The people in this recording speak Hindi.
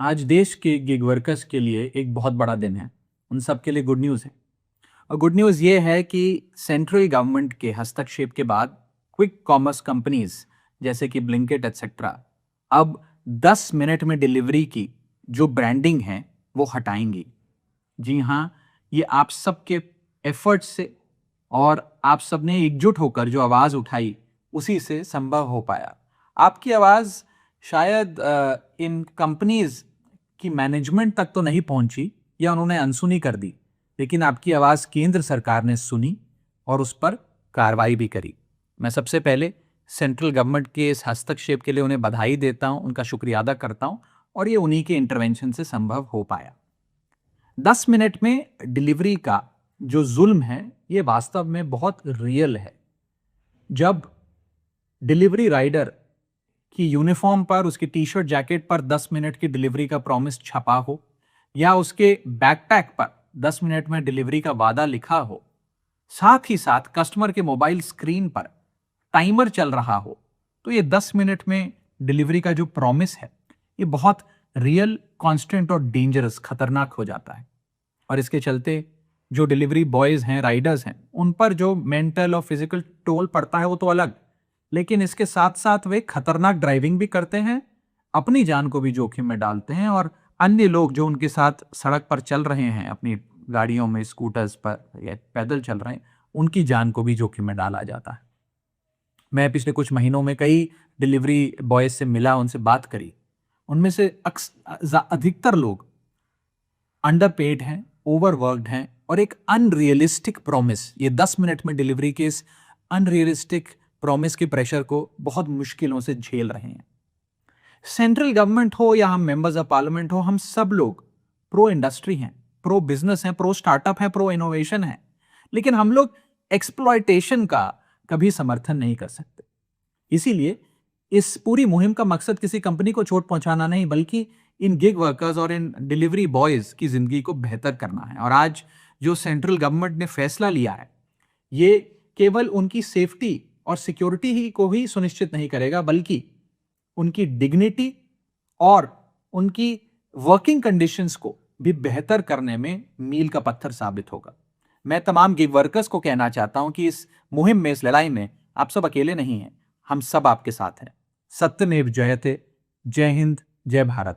आज देश के गिग वर्कर्स के लिए एक बहुत बड़ा दिन है। उन सब के लिए गुड न्यूज़ है। और गुड न्यूज़ ये है कि सेंट्रल गवर्नमेंट के हस्तक्षेप के बाद क्विक कॉमर्स कंपनीज जैसे कि ब्लिंकिट एटसेट्रा अब 10 मिनट में डिलीवरी की जो ब्रांडिंग है वो हटाएंगी। जी हाँ, ये आप सबके एफर्ट से और आप सबने एकजुट होकर जो आवाज़ उठाई उसी से संभव हो पाया। आपकी आवाज़ शायद इन कंपनीज की मैनेजमेंट तक तो नहीं पहुंची या उन्होंने अनसुनी कर दी, लेकिन आपकी आवाज़ केंद्र सरकार ने सुनी और उस पर कार्रवाई भी करी। मैं सबसे पहले सेंट्रल गवर्नमेंट के इस हस्तक्षेप के लिए उन्हें बधाई देता हूं, उनका शुक्रिया अदा करता हूं और ये उन्हीं के इंटरवेंशन से संभव हो पाया। 10 मिनट में डिलीवरी का जो जुल्म है ये वास्तव में बहुत रियल है। जब डिलीवरी राइडर की यूनिफॉर्म पर, उसकी टी शर्ट जैकेट पर 10 मिनट की डिलीवरी का प्रॉमिस छपा हो या उसके बैकपैक पर 10 मिनट में डिलीवरी का वादा लिखा हो, साथ ही साथ कस्टमर के मोबाइल स्क्रीन पर टाइमर चल रहा हो, तो ये 10 मिनट में डिलीवरी का जो प्रॉमिस है ये बहुत रियल, कांस्टेंट और डेंजरस, खतरनाक हो जाता है। और इसके चलते जो डिलीवरी बॉयज हैं, राइडर्स हैं, उन पर जो मेंटल और फिजिकल टोल पड़ता है वो तो अलग, लेकिन इसके साथ साथ वे खतरनाक ड्राइविंग भी करते हैं, अपनी जान को भी जोखिम में डालते हैं और अन्य लोग जो उनके साथ सड़क पर चल रहे हैं, अपनी गाड़ियों में, स्कूटर्स पर या पैदल चल रहे हैं, उनकी जान को भी जोखिम में डाला जाता है। मैं पिछले कुछ महीनों में कई डिलीवरी बॉयज से मिला, उनसे बात करी। उनमें से अधिकतर लोग अंडरपेड हैं, ओवरवर्क्ड हैं और एक अनरियलिस्टिक प्रॉमिस, ये 10 मिनट में डिलीवरी के इस अनरियलिस्टिक प्रॉमिस के प्रेशर को बहुत मुश्किलों से झेल रहे हैं। सेंट्रल गवर्नमेंट हो या हम मेंबर्स ऑफ पार्लियामेंट हो, हम सब लोग प्रो इंडस्ट्री हैं, प्रो बिजनेस हैं, प्रो स्टार्टअप हैं, प्रो इनोवेशन हैं, लेकिन हम लोग एक्सप्लॉयटेशन का कभी समर्थन नहीं कर सकते। इसीलिए इस पूरी मुहिम का मकसद किसी कंपनी को चोट पहुंचाना नहीं, बल्कि इन गिग वर्कर्स और इन डिलीवरी बॉयज की जिंदगी को बेहतर करना है। और आज जो सेंट्रल गवर्नमेंट ने फैसला लिया है, ये केवल उनकी सेफ्टी और सिक्योरिटी ही को ही सुनिश्चित नहीं करेगा, बल्कि उनकी डिग्निटी और उनकी वर्किंग कंडीशंस को भी बेहतर करने में मील का पत्थर साबित होगा। मैं तमाम गिग वर्कर्स को कहना चाहता हूं कि इस मुहिम में, इस लड़ाई में आप सब अकेले नहीं हैं, हम सब आपके साथ हैं। सत्यमेव जयते। जय हिंद, जय भारत।